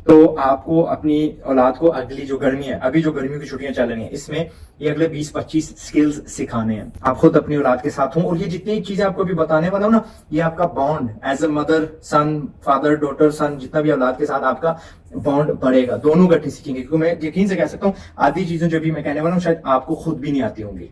तो आपको अपनी औलाद को अगली जो गर्मी है, अभी जो गर्मियों की छुट्टियां चल रही हैं, इसमें ये अगले 20-25 स्किल्स सिखाने हैं। आप खुद अपनी औलाद के साथ हों, और ये जितनी चीजें आपको अभी बताने वाला हूं ना, ये आपका bond as a mother son, father daughter son, जितना भी औलाद के साथ आपका बॉन्ड बढ़ेगा। दोनों इकट्ठे सीखेंगे, क्योंकि मैं यकीन से कह सकता हूँ आधी चीजें जो भी मैं कहने वाला हूँ शायद आपको खुद भी नहीं आती होंगी।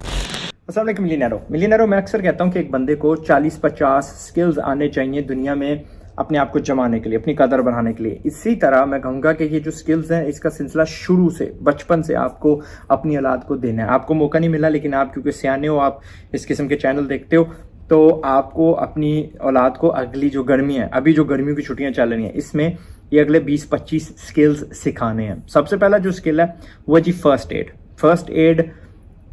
अस्सलाम वालेकुम मिलियनेरो, मैं अक्सर कहता हूँ कि एक बंदे को 40-50 स्किल्स आने चाहिए दुनिया में अपने आप को जमाने के लिए, अपनी कदर बढ़ाने के लिए। इसी तरह मैं कहूँगा कि ये जो स्किल्स हैं, इसका सिलसिला शुरू से, बचपन से आपको अपनी औलाद को देना है। आपको मौका नहीं मिला, लेकिन आप क्योंकि सियाने हो, आप इस किस्म के चैनल देखते हो, तो आपको अपनी औलाद को अगली जो गर्मी है, अभी जो गर्मियों की छुट्टियां चल रही हैं, इसमें ये अगले 20-25 स्किल्स सिखाने हैं। सबसे पहला जो स्किल है वो जी फर्स्ट एड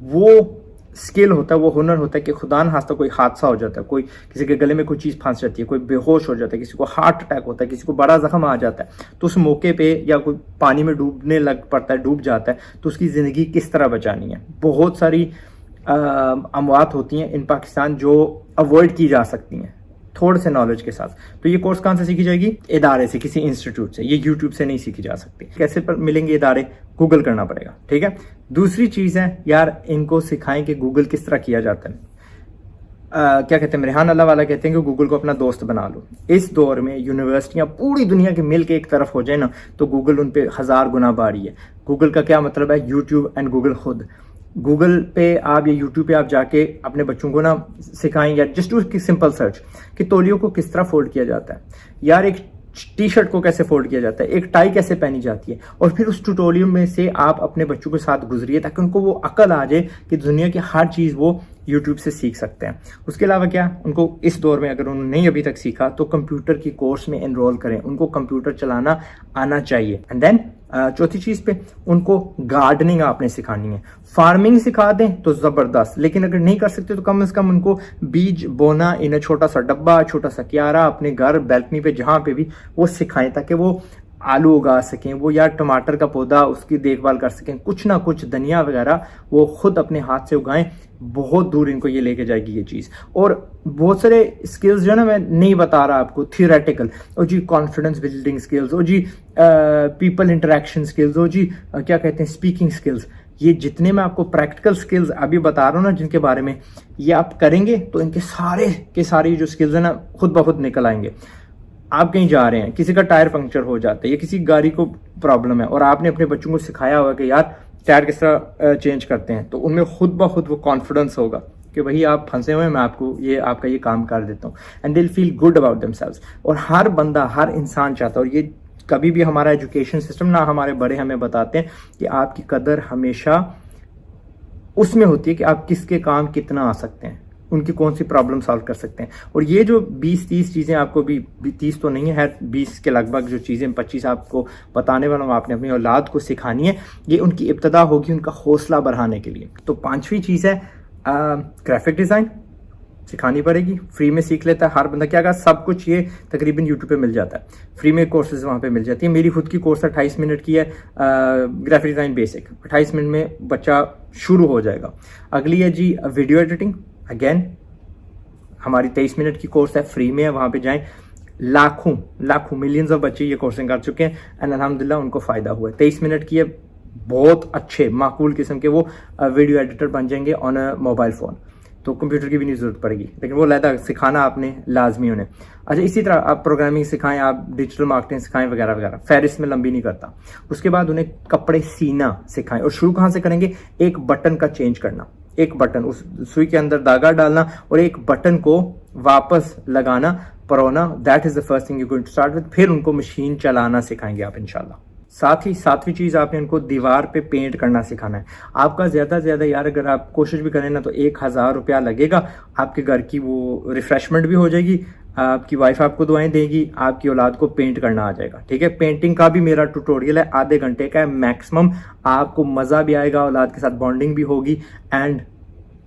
वो स्किल होता है, वो हुनर होता है कि खुदा न खास्ता कोई हादसा हो जाता है, कोई किसी के गले में कोई चीज़ फंस जाती है, कोई बेहोश हो जाता है, किसी को हार्ट अटैक होता है, किसी को बड़ा जख्म आ जाता है, तो उस मौके पे या कोई पानी में डूबने लग पड़ता है, डूब जाता है, तो उसकी ज़िंदगी किस तरह बचानी है। बहुत सारी अमवात होती हैं इन पाकिस्तान जो अवॉइड की जा सकती हैं थोड़े से नॉलेज के साथ। तो ये कोर्स कहाँ से सीखी जाएगी? इदारे से, किसी इंस्टीट्यूट से। ये यूट्यूब से नहीं सीखी जा सकती। कैसे पर मिलेंगे इदारे? गूगल करना पड़ेगा, ठीक है। दूसरी चीज़ है यार, इनको सिखाएं कि गूगल किस तरह किया जाता है। क्या कहते हैं, रेहान अल्लाह वाला कहते हैं कि गूगल को अपना दोस्त बना लो। इस दौर में यूनिवर्सिटियां पूरी दुनिया के मिल के एक तरफ हो जाए ना, तो गूगल उन पे 1000 गुना भारी है। गूगल का क्या मतलब है? यूट्यूब एंड गूगल खुद। गूगल पे आप या यूट्यूब पे आप जाके अपने बच्चों को ना सिखाएं, या जस्ट डू सिंपल सर्च कि तौलियों को किस तरह फोल्ड किया जाता है, यार एक टी शर्ट को कैसे फोल्ड किया जाता है, एक टाई कैसे पहनी जाती है, और फिर उस ट्यूटोरियल में से आप अपने बच्चों के साथ गुजरिए, ताकि उनको वो अकल आ जाए कि दुनिया की हर चीज़ वो यूट्यूब से सीख सकते हैं। उसके अलावा क्या, उनको इस दौर में अगर उन्होंने नहीं अभी तक सीखा तो कंप्यूटर की कोर्स में एनरोल करें, उनको कंप्यूटर चलाना आना चाहिए। एंड देन चौथी चीज़ पे उनको गार्डनिंग आपने सिखानी है। फार्मिंग सिखा दें तो ज़बरदस्त, लेकिन अगर नहीं कर सकते तो कम से कम उनको बीज बोना इन छोटा सा डब्बा, छोटा सा क्यारा अपने घर बैल्कनी पे जहाँ पे भी वो सिखाएं, ताकि वो आलू उगा सकें, वो या टमाटर का पौधा उसकी देखभाल कर सकें, कुछ ना कुछ धनिया वगैरह वो खुद अपने हाथ से उगाएं। बहुत दूर इनको ये लेके जाएगी ये चीज़। और बहुत सारे स्किल्स जो है ना, मैं नहीं बता रहा आपको थियोरेटिकल, और जी कॉन्फिडेंस बिल्डिंग स्किल्स, और जी पीपल इंटरेक्शन स्किल्स, और जी क्या कहते हैं स्पीकिंग स्किल्स, ये जितने मैं आपको प्रैक्टिकल स्किल्स अभी बता रहा हूँ ना, जिनके बारे में ये आप करेंगे तो इनके सारे के सारे जो स्किल्स है ना खुद ब खुद निकल आएंगे। आप कहीं जा रहे हैं, किसी का टायर पंक्चर हो जाता है या किसी गाड़ी को प्रॉब्लम है, और आपने अपने बच्चों को सिखाया होगा कि यार टायर किस तरह चेंज करते हैं, तो उनमें खुद ब खुद वो कॉन्फिडेंस होगा कि भाई आप फंसे हुए हैं, मैं आपको आपका ये काम कर देता हूँ। And they will feel good about themselves. और हर बंदा, हर इंसान चाहता है, और ये कभी भी हमारा एजुकेशन सिस्टम ना, हमारे बड़े हमें बताते हैं कि आपकी कदर हमेशा उसमें होती है कि आप किसके काम कितना आ सकते हैं, उनकी कौन सी प्रॉब्लम सॉल्व कर सकते हैं। और ये जो 20-30 चीज़ें आपको भी 30 तो नहीं है 20 के लगभग जो चीज़ें 25 आपको बताने वाला हूँ, आपने अपनी औलाद को सिखानी है। ये उनकी इब्तदा होगी उनका हौसला बढ़ाने के लिए। तो पांचवी चीज़ है ग्राफिक डिज़ाइन सिखानी पड़ेगी। फ्री में सीख लेता है हर बंदा। क्या कहा, सब कुछ ये तकरीबन यूट्यूब पे मिल जाता है, फ्री में कोर्सेज वहाँ पे मिल जाती है। मेरी खुद की कोर्स 28 मिनट की है, ग्राफिक डिज़ाइन बेसिक। 28 मिनट में बच्चा शुरू हो जाएगा। अगली है जी वीडियो एडिटिंग। अगेन हमारी 23 मिनट की कोर्स है, फ्री में है, वहाँ पे जाएं। लाखों मिलियंस ऑफ बच्चे ये कोर्सिंग कर चुके हैं एंड अल्हम्दुलिल्लाह उनको फ़ायदा हुआ है। 23 मिनट की है, बहुत अच्छे माकूल किस्म के वो वीडियो एडिटर बन जाएंगे ऑन अ मोबाइल फ़ोन। तो कंप्यूटर की भी नहीं ज़रूरत पड़ेगी, लेकिन वो लहदा सिखाना आपने लाजमी उन्हें। अच्छा, इसी तरह आप प्रोग्रामिंग सिखाएं, आप डिजिटल मार्केटिंग सिखाएं वगैरह वगैरह। फहरिस्त में लंबी नहीं करता। उसके बाद उन्हें कपड़े सीना सिखाएं। और शुरू कहाँ से करेंगे? एक बटन का चेंज करना, एक बटन, उस सुई के अंदर धागा डालना और एक बटन को वापस लगाना, परोना। That is the first thing you going to start with. फिर उनको मशीन चलाना सिखाएंगे आप इंशाल्लाह। साथ ही सातवीं चीज़ आपने उनको दीवार पे पेंट करना सिखाना है। आपका ज़्यादा से ज़्यादा यार अगर आप कोशिश भी करें ना तो 1000 रुपया लगेगा। आपके घर की वो रिफ्रेशमेंट भी हो जाएगी, आपकी वाइफ आपको दुआएं देगी, आपकी औलाद को पेंट करना आ जाएगा। ठीक है, पेंटिंग का भी मेरा ट्यूटोरियल है, आधे घंटे का है मैक्सिमम। आपको मज़ा भी आएगा, औलाद के साथ बॉन्डिंग भी होगी। And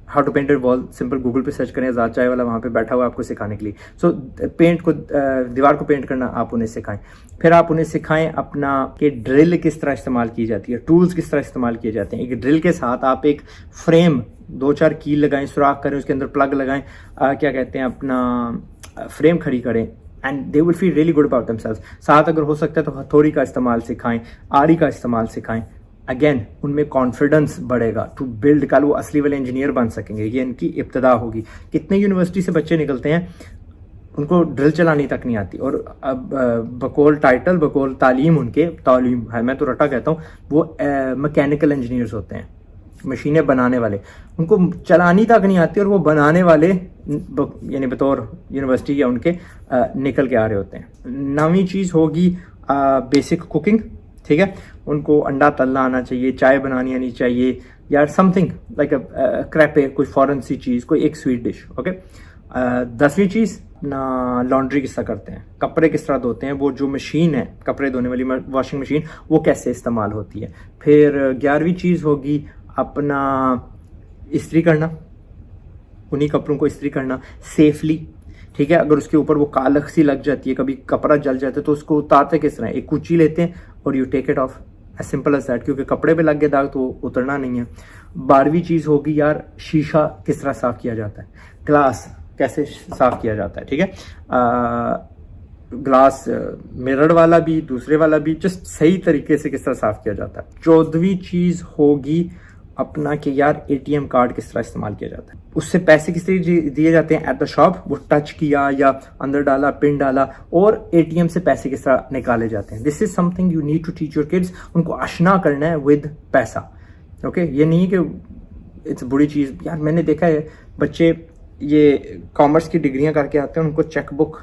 how to paint wall simple Google पे सर्च करें, आजाद चाय वाला वहाँ पे बैठा हुआ आपको सिखाने के लिए। सो पेंट को दीवार को पेंट करना आप उन्हें सिखाएं। फिर आप उन्हें सिखाएं अपना कि ड्रिल किस तरह इस्तेमाल की जाती है, टूल्स किस तरह इस्तेमाल किए जाते हैं। एक ड्रिल के साथ आप एक फ्रेम 2-4 कील लगाएं, सुराख करें, उसके अंदर प्लग लगाएं, क्या कहते हैं अपना फ्रेम खड़ी करें, and they will feel really good about themselves. साथ अगर हो सकता है तो हथौड़ी का इस्तेमाल सिखाएं, आरी का इस्तेमाल सिखाएं। अगेन उनमें कॉन्फिडेंस बढ़ेगा टू बिल्ड, कल वो असली वाले इंजीनियर बन सकेंगे। ये इनकी इब्तदा होगी। कितने यूनिवर्सिटी से बच्चे निकलते हैं उनको ड्रिल चलानी तक नहीं आती, और अब बकौल टाइटल, बकौल तालीम, उनके तालीम है, मैं तो रटा कहता हूँ, वो मैकेनिकल इंजीनियर्स होते हैं, मशीनें बनाने वाले। उनको चलानी तक नहीं आती और वो बनाने वाले यानी बतौर यूनिवर्सिटी या उनके निकल के आ रहे होते हैं। नवी चीज़ होगी बेसिक कुकिंग, ठीक है। उनको अंडा तलना आना चाहिए, चाय बनानी आनी चाहिए, या समथिंग लाइक क्रैपे, कोई फॉरेन सी चीज़, कोई एक स्वीट डिश, ओके। 10वीं चीज़ ना, लॉन्ड्री किस तरह करते हैं, कपड़े किस तरह धोते हैं, वो जो मशीन है कपड़े धोने वाली वॉशिंग मशीन, वो कैसे इस्तेमाल होती है। फिर 11वीं चीज़ होगी अपना इस्त्री करना, उन्हीं कपड़ों को इस्त्री करना सेफली, ठीक है। अगर उसके ऊपर वो कालख सी लग जाती है, कभी कपड़ा जल जाता है, तो उसको उतारते किस तरह, एक कुची लेते हैं और you take it off, as simple as that, क्योंकि कपड़े पे लग गए दाग तो उतरना नहीं है। 12वीं चीज़ होगी यार शीशा किस तरह साफ किया जाता है, ग्लास कैसे साफ किया जाता है, ठीक है। ग्लास मिरर वाला भी, दूसरे वाला भी, जस्ट सही तरीके से किस तरह साफ किया जाता है। 14वीं चीज़ होगी अपना कि यार एटीएम कार्ड किस तरह इस्तेमाल किया जाता है, उससे पैसे किस तरह दिए जाते हैं एट द शॉप, वो टच किया या अंदर डाला, पिन डाला, और एटीएम से पैसे किस तरह निकाले जाते हैं। This is something you need to teach your kids. उनको आशना करना है विद पैसा, ओके। ये नहीं कि इट्स बुरी चीज़। यार मैंने देखा है बच्चे ये कॉमर्स की डिग्रियां करके आते हैं, उनको चेक बुक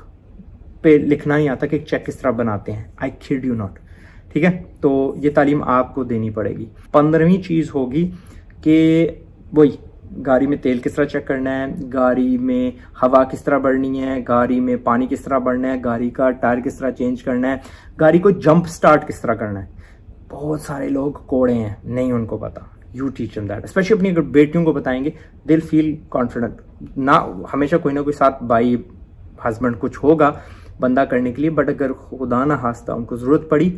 पे लिखना नहीं आता कि चेक किस तरह बनाते हैं। आई किड यू नॉट, ठीक है। तो ये तालीम आपको देनी पड़ेगी। 15वीं चीज़ होगी कि वही गाड़ी में तेल किस तरह चेक करना है, गाड़ी में हवा किस तरह बढ़नी है, गाड़ी में पानी किस तरह बढ़ना है, गाड़ी का टायर किस तरह चेंज करना है, गाड़ी को जंप स्टार्ट किस तरह करना है। बहुत सारे लोग कोड़े हैं, नहीं उनको पता। You teach them that, specially अपनी अगर बेटियों को बताएंगे, दिल फील कॉन्फिडेंट। ना हमेशा कोई ना कोई साथ भाई हस्बैंड कुछ होगा बंदा करने के लिए, बट अगर खुदा ना खास्ता उनको ज़रूरत पड़ी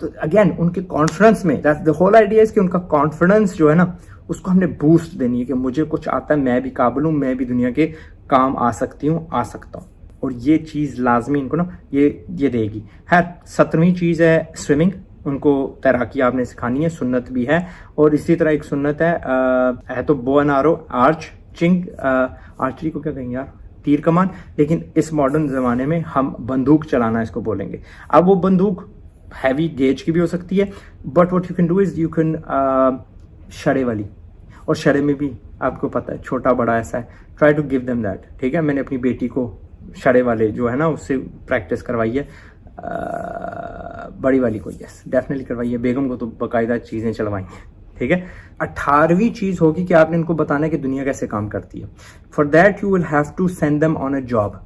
तो अगेन उनके कॉन्फिडेंस में, that's the whole idea is कि उनका कॉन्फिडेंस जो है ना उसको हमने बूस्ट देनी है कि मुझे कुछ आता है, मैं भी काबिल हूँ, मैं भी दुनिया के काम आ सकती हूँ, आ सकता हूँ। और ये चीज़ लाजमी इनको ना ये देगी। है 17वीं चीज़ है स्विमिंग। उनको तैराकी आपने सिखानी है, सुन्नत भी है। और इसी तरह एक सुन्नत है तो बो एंड आरो, आर्चरी को क्या कहेंगे यार, तीर कमान, लेकिन इस मॉडर्न ज़माने में हम बंदूक चलाना इसको बोलेंगे। अब वो बंदूक हैवी गेज की भी हो सकती है, but what you can do is you can शरे वाली, और शरे में भी आपको पता है छोटा बड़ा ऐसा है, try to give them that, ठीक है। मैंने अपनी बेटी को शरे वाले जो है ना उससे प्रैक्टिस करवाई है, बड़ी वाली को यस डेफिनेटली करवाई है, बेगम को तो बाकायदा चीज़ें चलवाई हैं, ठीक है। 18वीं चीज़ होगी कि आपने इनको बताना है कि दुनिया कैसे काम करती है। For that you will have to send them on a job.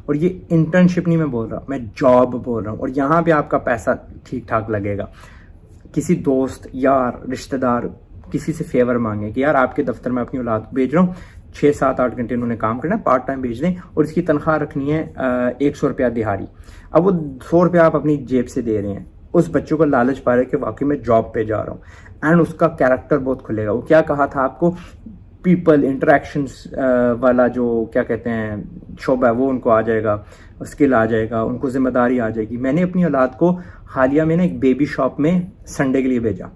और ये इंटर्नशिप नहीं मैं बोल रहा, मैं जॉब बोल रहा हूँ। और यहाँ पे आपका पैसा ठीक ठाक लगेगा। किसी दोस्त, यार, रिश्तेदार किसी से फेवर मांगे कि यार आपके दफ्तर में अपनी औलाद भेज रहा हूँ, 6, 7, 8 घंटे उन्होंने काम करना है, पार्ट टाइम भेज दें, और इसकी तनख्वाह रखनी है 100 रुपया दिहाड़ी। अब वो 100 रुपया आप अपनी जेब से दे रहे हैं, उस बच्चों को लालच पा रहे हैं कि वाकई में जॉब पे जा रहा हूँ, एंड उसका कैरेक्टर बहुत खुलेगा। वो क्या कहा था आपको, पीपल इंटरेक्शंस वाला जो क्या कहते हैं शोबा है वो उनको आ जाएगा, स्किल आ जाएगा, उनको जिम्मेदारी आ जाएगी। मैंने अपनी औलाद को हालिया में ना एक बेबी शॉप में संडे के लिए भेजा,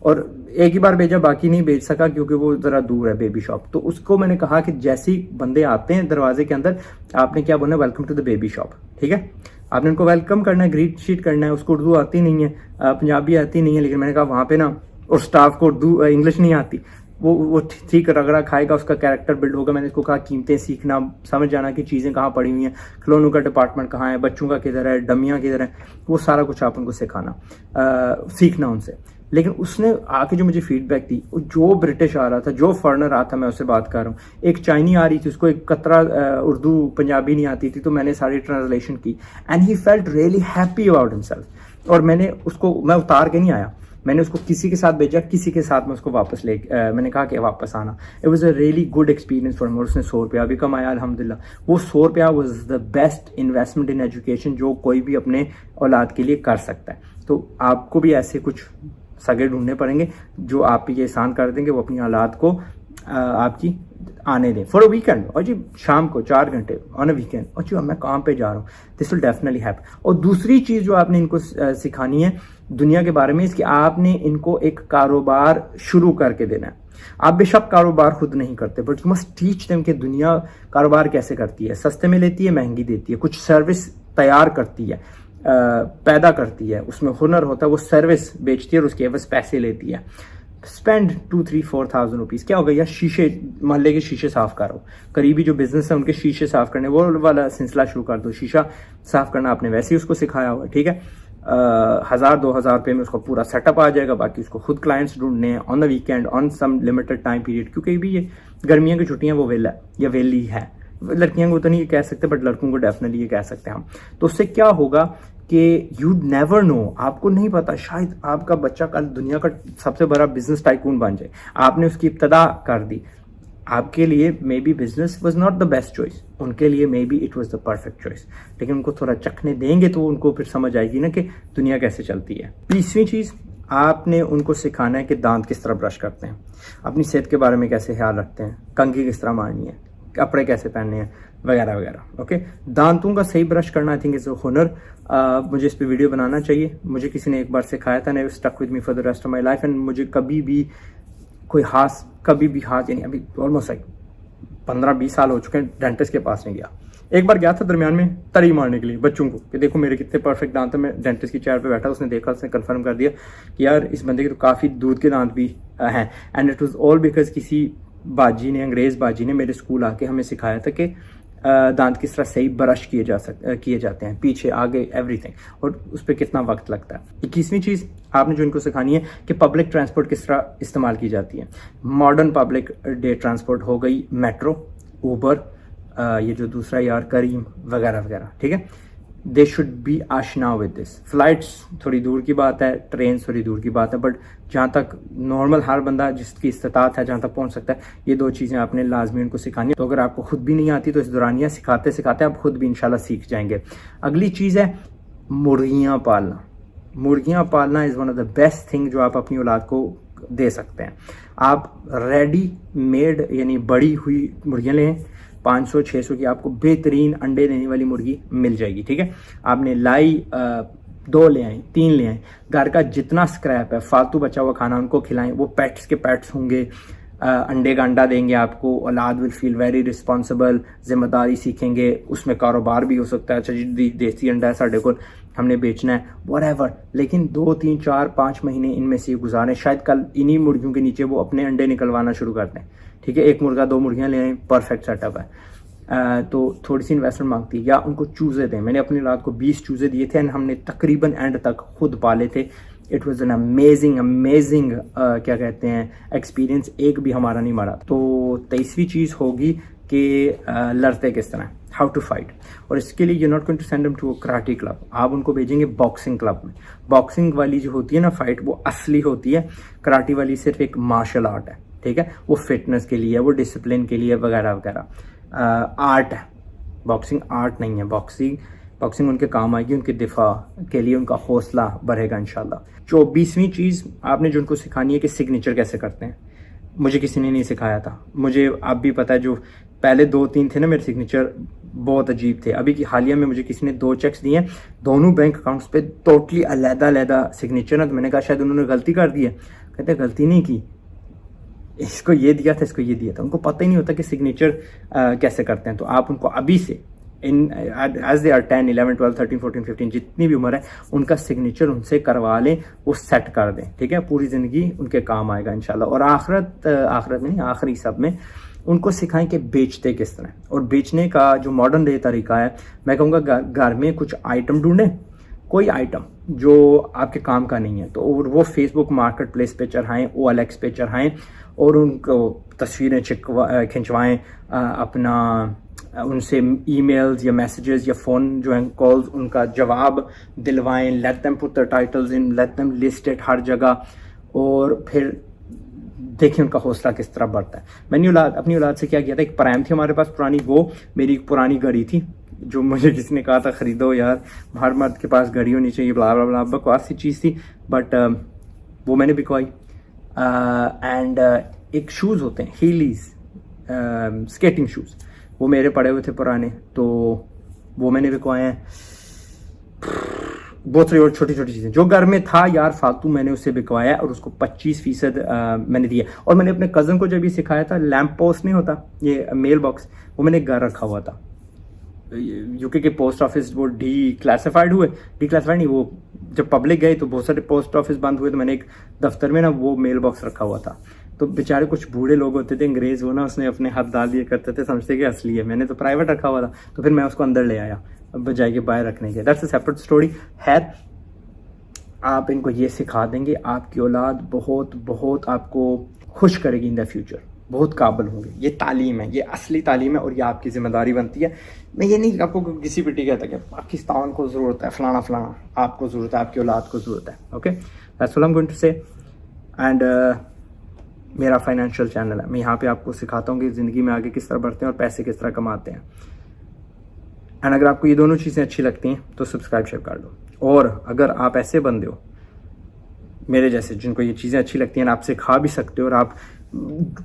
और एक ही बार भेजा, बाकी नहीं भेज सका क्योंकि वो ज़रा दूर है बेबी शॉप। तो उसको मैंने कहा कि जैसे ही बंदे आते हैं दरवाजे के अंदर, आपने क्या बोलना है, welcome to the baby shop, ठीक है। आपने उनको वेलकम करना है, ग्रीट शीट करना है। उसको उर्दू आती नहीं है, पंजाबी आती नहीं है, लेकिन मैंने कहा वहाँ पे ना, और स्टाफ को उर्दू इंग्लिश नहीं आती, वो ठीक रगड़ा खाएगा, उसका कैरेक्टर बिल्ड होगा। मैंने इसको कहा कीमतें सीखना, समझ जाना कि चीज़ें कहाँ पड़ी हुई हैं, खिलौनों का डिपार्टमेंट कहाँ है, बच्चों का किधर है, डमियाँ किधर है, वो सारा कुछ आप उनको सिखाना, सीखना उनसे। लेकिन उसने आके जो मुझे फीडबैक दी, जो ब्रिटिश आ रहा था, जो फॉरेनर आ था, मैं उससे बात कर रहा हूँ, एक चाइनी आ रही थी, उसको एक कतरा उर्दू पंजाबी नहीं आती थी, तो मैंने सारी ट्रांसलेशन की, and he felt really happy about himself. और मैं उतार के नहीं आया, मैंने उसको किसी के साथ भेजा, किसी के साथ मैं उसको वापस मैंने कहा कि वापस आना। It was a really good experience for me. उसने 100 रुपया भी कमाया अल्हम्दुलिल्लाह। वो 100 रुपया was the best investment in education जो कोई भी अपने औलाद के लिए कर सकता है। तो आपको भी ऐसे कुछ सगे ढूंढने पड़ेंगे जो आप ये एहसान कर देंगे, वो अपनी औलाद को आपकी आने दें फॉर अ वीकेंड, और जी शाम को 4 घंटे ऑन अ वीकेंड, और जी मैं काम पे जा रहा हूँ, दिस विल डेफिनेटली हैपन। और दूसरी चीज़ जो आपने इनको सिखानी है दुनिया के बारे में, इसकी आपने इनको एक कारोबार शुरू करके देना है। आप बेशक कारोबार खुद नहीं करते, but you must teach them कि दुनिया कारोबार कैसे करती है, सस्ते में लेती है, महंगी देती है, कुछ सर्विस तैयार करती है, पैदा करती है, उसमें हुनर होता है, वो सर्विस बेचती है और उसके एवज पैसे लेती है। स्पेंड 2-3-4,000 रुपीज़, क्या होगा यार, शीशे, मोहल्ले के शीशे साफ करो, करीबी जो बिजनेस है उनके शीशे साफ करने, वो वाला सिलसिला शुरू कर दो। शीशा साफ करना आपने वैसे ही उसको सिखाया हुआ, ठीक है, 1,000-2,000 रुपये में उसको पूरा सेटअप आ जाएगा। बाकी उसको खुद क्लाइंट्स ढूंढने हैं on the weekend, on some limited time period, क्योंकि भी ये गर्मियों की छुट्टियां वो वेला या वेली है, लड़कियों को तो नहीं कह सकते बट लड़कों को डेफिनेटली ये कह सकते हैं हम। तो उससे क्या होगा कि यू नेवर नो, आपको नहीं पता, शायद आपका बच्चा कल दुनिया का सबसे बड़ा बिजनेस टाइकून बन जाए, आपने उसकी इब्तदा कर दी। आपके लिए may be business was not the best choice, उनके लिए may be it was the perfect choice, लेकिन उनको थोड़ा चखने देंगे तो उनको फिर समझ आएगी ना कि दुनिया कैसे चलती है। तीसरी चीज़ आपने उनको सिखाना है कि दांत किस तरह ब्रश करते हैं, अपनी सेहत के बारे में कैसे ख्याल रखते हैं, कंघी किस तरह मारनी है, कपड़े कैसे पहनने हैं, वगैरह वगैरह। ओके, दांतों का सही ब्रश करना आई थिंक इज अ हुनर। मुझे इस पे वीडियो बनाना चाहिए, मुझे किसी ने एक बार सिखाया था, ने stuck with me for the rest of my life. And मुझे कभी भी हाथ यानी अभी ऑलमोस्ट लाइक 15-20 साल हो चुके हैं डेंटिस्ट के पास नहीं गया। एक बार गया था दरमियान में तरी मारने के लिए बच्चों को कि देखो मेरे कितने परफेक्ट दांत है। मैं डेंटिस्ट की चेयर पे बैठा, उसने देखा, उसने कंफर्म कर दिया कि यार इस बंदे के तो काफ़ी दूध के दांत भी हैं। And it was all because किसी बाजी ने, अंग्रेज़ बाजी ने मेरे स्कूल आके हमें सिखाया था कि दांत किस तरह सही ब्रश किए जाते हैं, पीछे आगे एवरीथिंग, और उस पर कितना वक्त लगता है। 21वीं चीज़ आपने जो इनको सिखानी है कि पब्लिक ट्रांसपोर्ट किस तरह इस्तेमाल की जाती है। मॉडर्न पब्लिक डे ट्रांसपोर्ट हो गई मेट्रो, ऊबर, ये जो दूसरा यार करीम वगैरह वगैरह, ठीक है। They should be Aashna with this. Flights थोड़ी दूर की बात है, ट्रेन थोड़ी दूर की बात है, बट जहाँ तक नॉर्मल हर बंदा जिसकी इस्तात है जहाँ तक पहुँच सकता है, ये 2 चीज़ें आपने लाजमी उनको सिखानी है। तो अगर आपको खुद भी नहीं आती तो इस दौरानिया सिखाते सिखाते आप खुद भी इंशाल्लाह सीख जाएंगे। अगली चीज़ है मुर्गियाँ पालना। मुर्गियाँ पालना is one of the best thing जो आप अपनी औलाद को दे सकते हैं। आप रेडी मेड यानी बड़ी हुई मुर्गियाँ लें, 500-600 की आपको बेहतरीन अंडे देने वाली मुर्गी मिल जाएगी, ठीक है। आपने लाई 2 ले आए, 3 ले आए, घर का जितना स्क्रैप है, फालतू बचा हुआ खाना उनको खिलाएं, वो पेट्स के पेट्स होंगे, अंडे का अंडा देंगे आपको, औलाद विल फील वेरी रिस्पॉन्सिबल, जिम्मेदारी सीखेंगे, उसमें कारोबार भी हो सकता है। अच्छा जी देसी अंडा है साढ़े को, हमने बेचना है, व्हाटएवर, लेकिन 2, 3, 4, 5 महीने इनमें से गुजारें, शायद कल इन्हीं मुर्गियों के नीचे वो अपने अंडे निकलवाना शुरू कर दें, ठीक है। 1 मुर्गा 2 मुर्गियाँ ले आए, परफेक्ट सेटअप है। तो थोड़ी सी इन्वेस्टमेंट मांगती है। या उनको चूज़े दें, मैंने अपनी औलाद को 20 चूज़े दिए थे एंड हमने तकरीबन एंड तक खुद पाले थे। इट वॉज एन अमेजिंग क्या कहते हैं एक्सपीरियंस, एक भी हमारा नहीं मरा। तो 23वीं चीज़ होगी कि लड़ते किस तरह, हाउ टू फाइट। और इसके लिए you not going to send them to a karate club, आप उनको भेजेंगे बॉक्सिंग क्लब में। बॉक्सिंग वाली जो होती है ना फाइट, वो असली होती है, कराटे वाली सिर्फ एक मार्शल आर्ट है, ठीक है। वो फिटनेस के लिए, वो डिसिप्लिन के लिए वगैरह वगैरह। आर्ट है, बॉक्सिंग आर्ट नहीं है। बॉक्सिंग उनके काम आएगी, उनके दिफा के लिए उनका हौसला बढ़ेगा इंशाल्लाह। 24वीं चीज़ आपने जो उनको सिखानी है कि सिग्नेचर कैसे करते हैं। मुझे किसी ने नहीं सिखाया था, मुझे अब भी पता है, जो पहले 2-3 थे ना मेरे सिग्नेचर बहुत अजीब थे। अभी की हालिया में मुझे किसी ने 2 चेक्स दिए, दोनों बैंक अकाउंट्स पे टोटली अलग सिग्नेचर है। तो मैंने कहा शायद उन्होंने गलती कर दी है, कहते गलती नहीं की, इसको ये दिया था, इसको ये दिया था। उनको पता ही नहीं होता कि सिग्नेचर कैसे करते हैं। तो आप उनको अभी से एज दे आर 10, 11, 12, 13, 14, 15 जितनी भी उम्र है, उनका सिग्नेचर उनसे करवा लें, वो सेट कर दें, ठीक है। पूरी ज़िंदगी उनके काम आएगा इंशाल्लाह। और आखिरत में नहीं, आखिरी सब में उनको सिखाएं कि बेचते किस तरह। और बेचने का जो मॉडर्न डे तरीका है, मैं कहूँगा घर में कुछ आइटम ढूंढें, कोई आइटम जो आपके काम का नहीं है, तो और वो फेसबुक मार्केट प्लेस पे चढ़ाएँ, OLX पे चढ़ाएँ और उनको तस्वीरें खिंचवाएँ, अपना उनसे ईमेल्स या मैसेजेस या फ़ोन जो हैं कॉल्स, उनका जवाब दिलवाएं। Let them put the titles in, let them list it हर जगह, और फिर देखें उनका हौसला किस तरह बढ़ता है। मैंने अपनी औलाद से क्या किया था, एक प्राइम थी हमारे पास पुरानी, वो मेरी एक पुरानी घड़ी थी जो मुझे किसी ने कहा था खरीदो यार, हर मर्द के पास घड़ी होनी चाहिए, ब्ला ब्ला ब्ला, बकवास सी चीज़ थी, बट वो मैंने बिकवाई। एंड एक शूज़ होते हैं हीलीज, स्केटिंग शूज़, वो मेरे पड़े हुए थे पुराने, तो वो मैंने बिकवाए हैं। बहुत सारी और छोटी छोटी चीज़ें जो घर में था यार फालतू, मैंने उससे बिकवाया और उसको 25% मैंने दिया। और मैंने अपने कज़न को जब ये सिखाया था, लैंप पोस्ट नहीं होता ये मेल बॉक्स, वो मैंने घर रखा हुआ था। यूके के पोस्ट ऑफिस वो डी क्लासिफाइड नहीं, वो जब पब्लिक गए तो बहुत सारे पोस्ट ऑफिस बंद हुए, तो मैंने एक दफ्तर में ना वो मेल बॉक्स रखा हुआ था। तो बेचारे कुछ बूढ़े लोग होते थे अंग्रेज, वो ना उसने अपने हाथ डाल दिए करते थे, समझते कि असली है। मैंने तो प्राइवेट रखा हुआ था, तो फिर मैं उसको अंदर ले आया बजाय के बाहर रखने के। दैट्स अ सेपरेट स्टोरी है। आप इनको ये सिखा देंगे, आपकी औलाद बहुत बहुत आपको खुश करेगी इन द फ्यूचर, बहुत काबिल होंगे। ये तालीम है, ये असली तालीम है और ये आपकी जिम्मेदारी बनती है। मैं ये नहीं आपको किसी पिटी कहता कि पाकिस्तान को ज़रूरत है फलाना फलाना, आपको ज़रूरत है, आपकी औलाद को ज़रूरत है। Okay, that's what I am going to say. And मेरा फाइनेंशियल चैनल है, मैं यहाँ पे आपको सिखाता हूँ कि ज़िंदगी में आगे किस तरह बढ़ते हैं और पैसे किस तरह कमाते हैं। एंड अगर आपको ये दोनों चीज़ें अच्छी लगती हैं तो सब्सक्राइब शेयर कर दो। और अगर आप ऐसे बंदे हो मेरे जैसे जिनको ये चीज़ें अच्छी लगती हैं, आप सिखा भी सकते हो और आप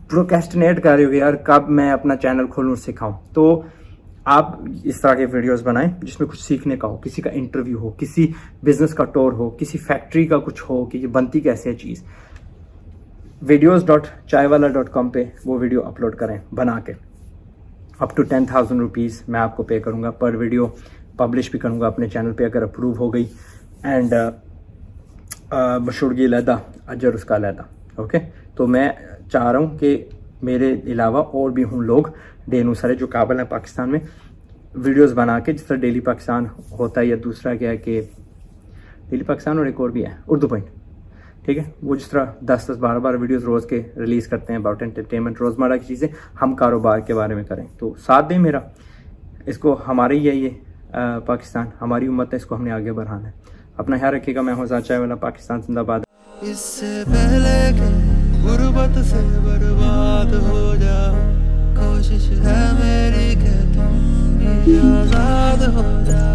प्रोक्रेस्टिनेट कर रहे हो यार कब मैं अपना चैनल खोलूँ सिखाऊं, तो आप इस तरह के वीडियोस बनाएं जिसमें कुछ सीखने का हो, किसी का इंटरव्यू हो, किसी बिजनेस का टूर हो, किसी फैक्ट्री का कुछ हो कि ये बनती कैसे है चीज़। videos.chaiwala.com पे वो वीडियो अपलोड करें बना के। अप टू 10,000 रुपीज़ मैं आपको पे करूँगा पर वीडियो, पब्लिश भी करूँगा अपने चैनल पे अगर अप्रूव हो गई। एंड मशहूरगी अलहदा, अजर उसका अलहदा। ओके, तो मैं चाह रहा हूँ कि मेरे अलावा और भी हम लोग डेनू सारे जो काबिल हैं पाकिस्तान में वीडियोस बना के, जिस तरह डेली पाकिस्तान होता है, या दूसरा क्या है कि डेली पाकिस्तान और एक और भी है उर्दू पॉइंट, ठीक है, वो जिस तरह 10-10, 12-12 वीडियोस रोज़ के रिलीज़ करते हैं अबाउट एंटरटेनमेंट, रोज़मर्रा की चीज़ें, हम कारोबार के बारे में करें। तो साथ दें मेरा, इसको हमारे ही है ये पाकिस्तान, हमारी उम्मत है, इसको हमने आगे बढ़ाना है। अपना ख्याल रखिएगा। मैं हूं आज़ाद चायवाला, पाकिस्तान जिंदाबाद। इससे पहले कि गुर्बत से बर्बाद हो जाओ, कोशिश है मेरी कि तुम भी आज़ाद हो जाओ।